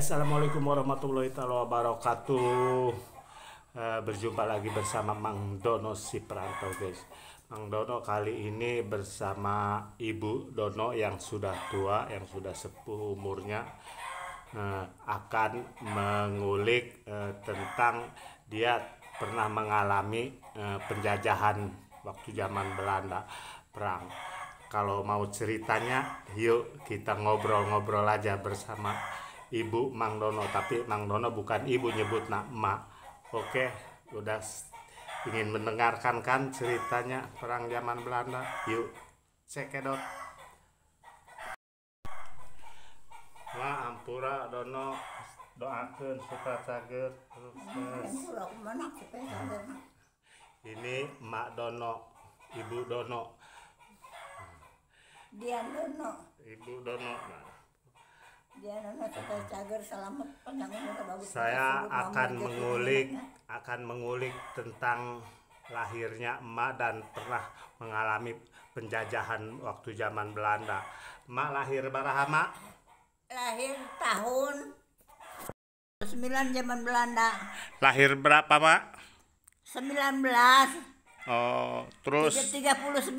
Assalamualaikum warahmatullahi wabarakatuh. Berjumpa lagi bersama Mang Dono si perantau, guys. Mang Dono kali ini bersama Ibu Dono yang sudah tua, yang sudah sepuh umurnya, akan mengulik tentang dia pernah mengalami penjajahan waktu zaman Belanda perang. Kalau mau ceritanya, yuk kita ngobrol-ngobrol aja bersama Ibu Mang Dono. Tapi Mang Dono bukan ibu, nyebut nak emak. Oke, udah ingin mendengarkan kan ceritanya perang zaman Belanda? Yuk, cekidot. Ma ampura Dono doakeun suka cager terus. Ini Mak Dono, Ibu Dono. Dia Dono. Ibu Dono. Dia Dono suka cager selamat panjang umur bagus. Saya akan mengulik tentang lahirnya emak dan pernah mengalami penjajahan waktu zaman Belanda. Emak lahir baraha, Mak? Lahir tahun 9 zaman Belanda. Lahir berapa, Mak? 19. Oh, terus 39.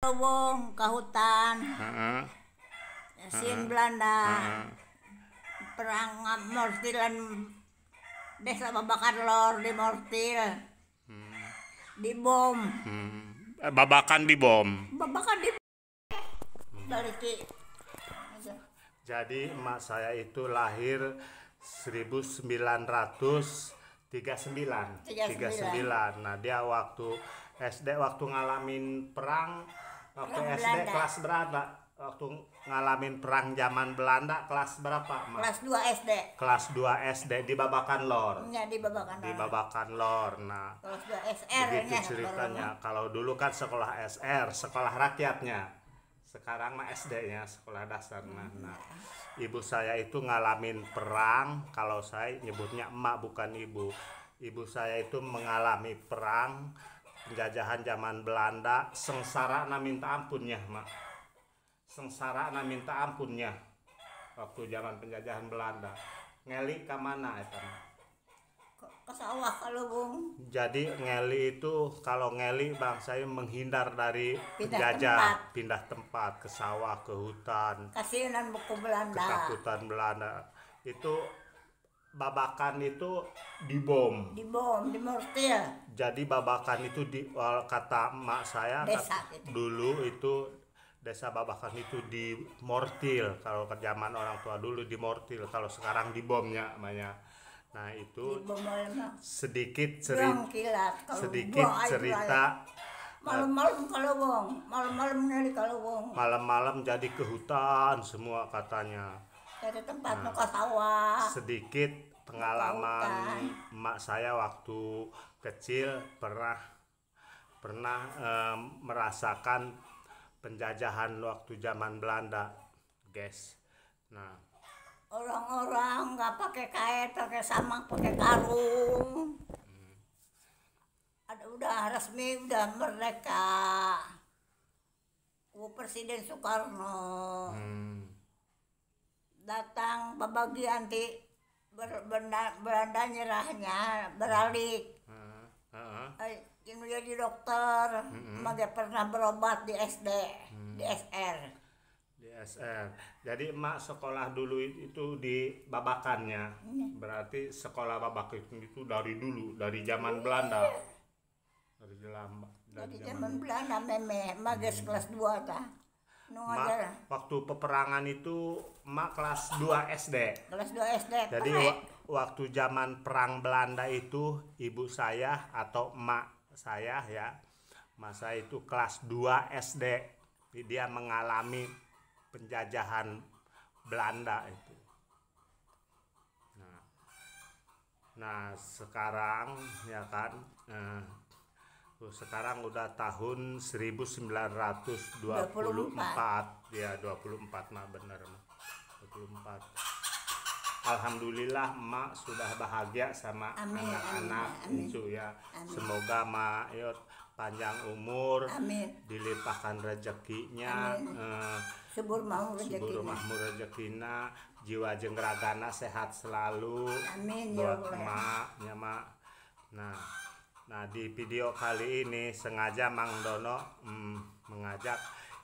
Ngewong ke hutan. Sin Belanda. Perang mortilan desa Babakan Lor di mortil. Dibom. Babakan dibom. Babakan di baliki. Jadi emak saya itu lahir 1939. Nah, dia waktu SD, waktu ngalamin perang, waktu Perang SD Belanda. kelas berapa? Waktu ngalamin perang zaman Belanda kelas berapa, Mak? Kelas 2 SD. Kelas 2 SD di Babakan Lor. Ya, di Babakan Di Lor. Babakan Lor. Nah, Kelas 2 SR begitu nya, ceritanya. Kalau dulu kan sekolah SR, sekolah rakyatnya. Sekarang mah SD-nya, sekolah dasar. Nah, ibu saya itu ngalamin perang. Kalau saya nyebutnya emak, bukan ibu. Ibu saya itu mengalami perang penjajahan zaman Belanda. Sengsara na minta ampunnya, Mak. Sengsara na minta ampunnya waktu zaman penjajahan Belanda. Ngeli ke mana eta? ke sawah kalau Bung. Jadi ngeli itu, kalau ngeli bang saya menghindar dari Pindah penjajah, tempat. pindah tempat ke sawah, ke hutan, Kasihan buku Belanda. ketakutan Belanda. Itu Babakan itu dibom. Dibom, di mortil. Jadi Babakan itu kata emak saya Desa gitu. dulu itu desa Babakan itu di mortil. Kalau ke zaman orang tua dulu di mortil, kalau sekarang dibomnya namanya. Nah, itu Dibom malam. sedikit Buang kilat. Kalau buang air cerita malam-malam kalau Bung. Malam-malam nyari kalau Bung. malam-malam jadi ke hutan semua katanya. Dari tempat ke sawah. Sedikit pengalaman emak saya waktu kecil pernah merasakan penjajahan waktu zaman Belanda, guys. Nah, Orang-orang nggak pakai kait, pakai samak, pakai karung. Udah resmi, udah merdeka. Presiden Soekarno datang bagian di Belanda nyerahnya beralih. Yang menjadi dokter, dia pernah berobat di SD, di SR. di SR. Jadi emak sekolah dulu itu di Babakannya. Berarti sekolah Babakan itu dari dulu, dari zaman Belanda. Dari zaman Belanda mages kelas 2 tah. Mak, waktu peperangan itu emak kelas 2 SD. Kelas 2 SD. Jadi waktu zaman perang Belanda itu ibu saya atau emak saya ya, masa itu kelas 2 SD. Dia mengalami penjajahan Belanda itu. Nah sekarang ya kan, sekarang udah tahun 1924 ya, 24 mah bener mah 24. Alhamdulillah emak sudah bahagia sama anak-anak itu ya. Semoga mak panjang umur, dilimpahkan rezekinya, subur mau subur rezeki. mahmur rezekina, jiwa jeung ragana sehat selalu Amin ya buat Allah. emak ya mak. Nah di video kali ini sengaja Mang Dono mengajak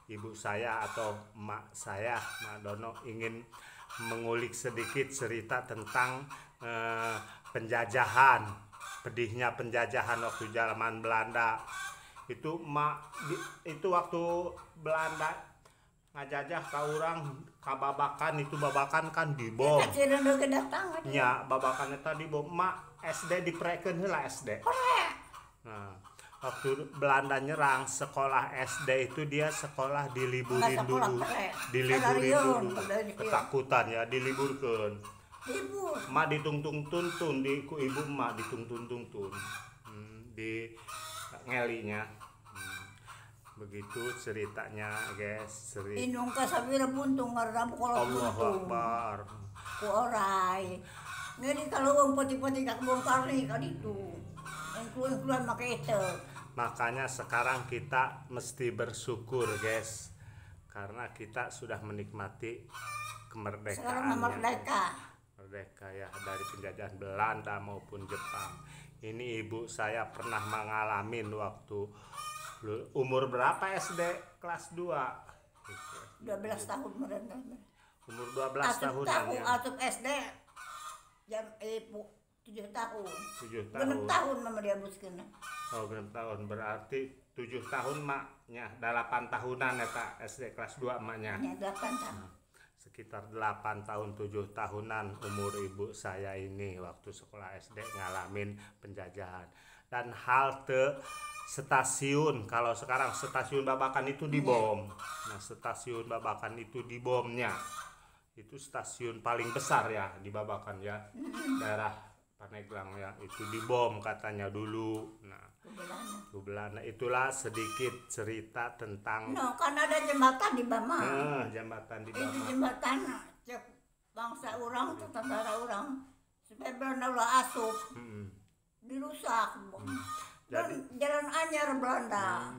ibu saya atau emak saya, Mak Dono, ingin mengulik sedikit cerita tentang penjajahan, pedihnya penjajahan waktu zaman Belanda. Itu itu waktu Belanda ngajajah ka urang kababakan, itu babakan kan dibom Kecilan udah kedatang aja. nya, babakan eta dibom. Mak SD diprekeun heula SD. Nah, waktu Belanda nyerang sekolah SD itu dia sekolah diliburin dulu, ketakutan ya, diliburkan. Libur. Mak ditungtung-tuntun di ku ibu mak ditungtung-tuntun di ngelinya. Begitu ceritanya guys. Inung ka sabira buntung ngaram kolot Allahu buntung. Akbar. Ku orai. Ngeri kalau wong poti-poti kak bongkar nih ka ditu. Yang keluar make itu. Makanya sekarang kita mesti bersyukur guys, karena kita sudah menikmati kemerdekaannya. Sekarang merdeka. Merdeka ya dari penjajahan Belanda maupun Jepang. Ini ibu saya pernah mengalami waktu umur berapa SD? Kelas 2 gitu. 12 tahun mereka. Umur 12 tahun ya. Asup SD jam 7 tahun. 7 tahun. 6 tahun mama dia buskeun. Oh, 6 tahun berarti 7 tahun maknya, 8 tahunan eta SD kelas 2 maknya. Ya 8 tahun. Sekitar 8 tahun 7 tahunan umur ibu saya ini waktu sekolah SD ngalamin penjajahan. Dan halte stasiun, kalau sekarang stasiun Babakan itu dibom. Nah, stasiun Babakan itu dibomnya. Itu stasiun paling besar ya di Babakan ya. Daerah Paneglang ya, itu dibom katanya dulu. Nah, Belanda. Itulah sedikit cerita tentang Kan ada jembatan di Bama. jembatan di Itu Bama. jembatan cek bangsa orang, tetangga orang. Supaya Belanda ulah asup. Dirusak. Jadi Jalan anyar Belanda.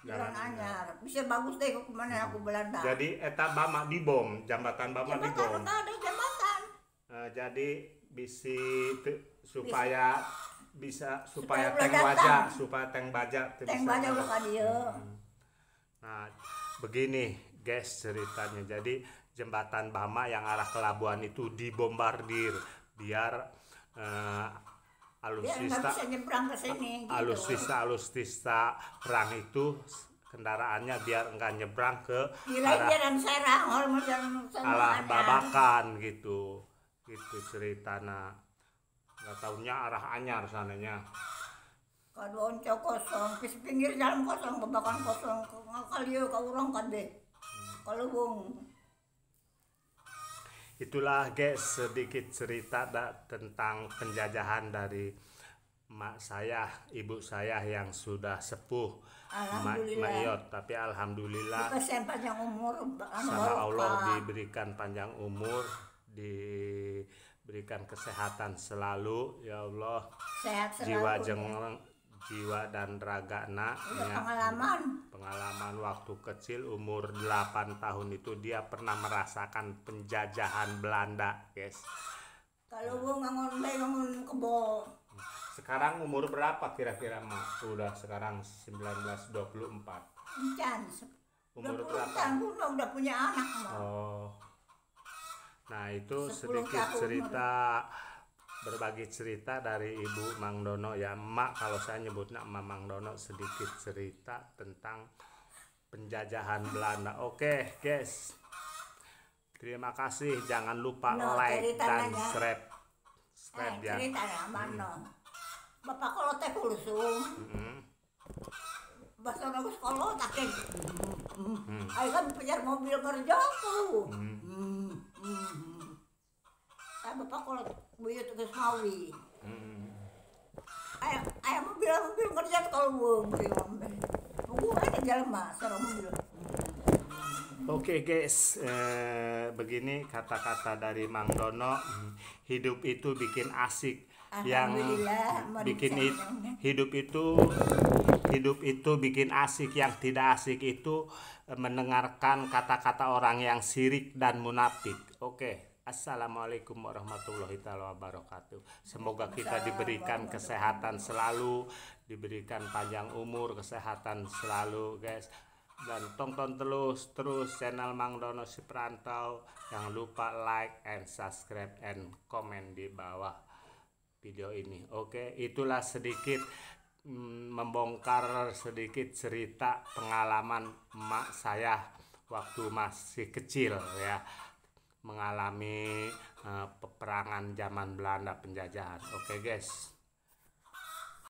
Jalan anyar. Bisa bagus deh kemana aku Belanda. Jadi eta Bama dibom, jembatan Bama dibom. Jembatan ada jembatan. Jadi supaya Supaya tank udah baja, datang. supaya tank baja teu Tank bisa baja masuk. ulah ka dieu. Nah, begini guys ceritanya. Jadi jembatan Bama yang arah ke Labuan itu dibombardir biar Biar nggak bisa nyebrang ke sini gitu. alutsista perang itu kendaraannya biar enggak nyebrang ke Gila jalan Serang, hormat jalan arah Serang. Babakan gitu ceritana. Nggak tahunya arah anyar sananya. Kado onco kosong, ke pinggir jalan kosong, Babakan kosong, ngakalieu ka urang kabeh. Kalubung. Itulah guys sedikit cerita tentang penjajahan dari mak saya, ibu saya yang sudah sepuh, Mak Iyot. Tapi alhamdulillah Dikasih panjang umur, sama Allah diberikan panjang umur, diberikan kesehatan selalu ya Allah. Sehat selalu. Jiwa dan ragana ya. Pengalaman waktu kecil umur 8 tahun itu dia pernah merasakan penjajahan Belanda guys. Kalau gua ngangon kebo. Sekarang umur berapa kira-kira mak? Udah sekarang 1924. Encan. Umur Udah berapa? tahun udah punya anak mah. Oh. Nah, itu 10 sedikit tahun. cerita, berbagi cerita dari Ibu Mang Dono ya. Mak, kalau saya nyebutnya Mang Dono, sedikit cerita tentang penjajahan Belanda. Oke, guys. Terima kasih. Jangan lupa like dan subscribe ya. Ceritanya mana? Bapak kalau teh kulsum. Bahasa bagus kalau takin. Ayo kan penjar mobil kerja tuh. Bapak kalau buyut ke Semawi. Ayo mobil kerja kalau beli mobil. Tunggu aja jalan mas, sarang mobil. Oke guys, begini kata-kata dari Mang Dono, hidup itu bikin asik, yang Alhamdulillah, bikin mereka hidup itu bikin asik, yang tidak asik itu mendengarkan kata-kata orang yang syirik dan munafik. Oke, Assalamualaikum warahmatullahi wabarakatuh. Semoga kita diberikan kesehatan selalu, diberikan panjang umur, kesehatan selalu guys. Dan tonton terus channel Mang Dono si Perantau. Jangan lupa like and subscribe and komen di bawah video ini. Oke, itulah sedikit membongkar sedikit cerita pengalaman emak saya waktu masih kecil ya, mengalami peperangan zaman Belanda penjajahan. Oke guys.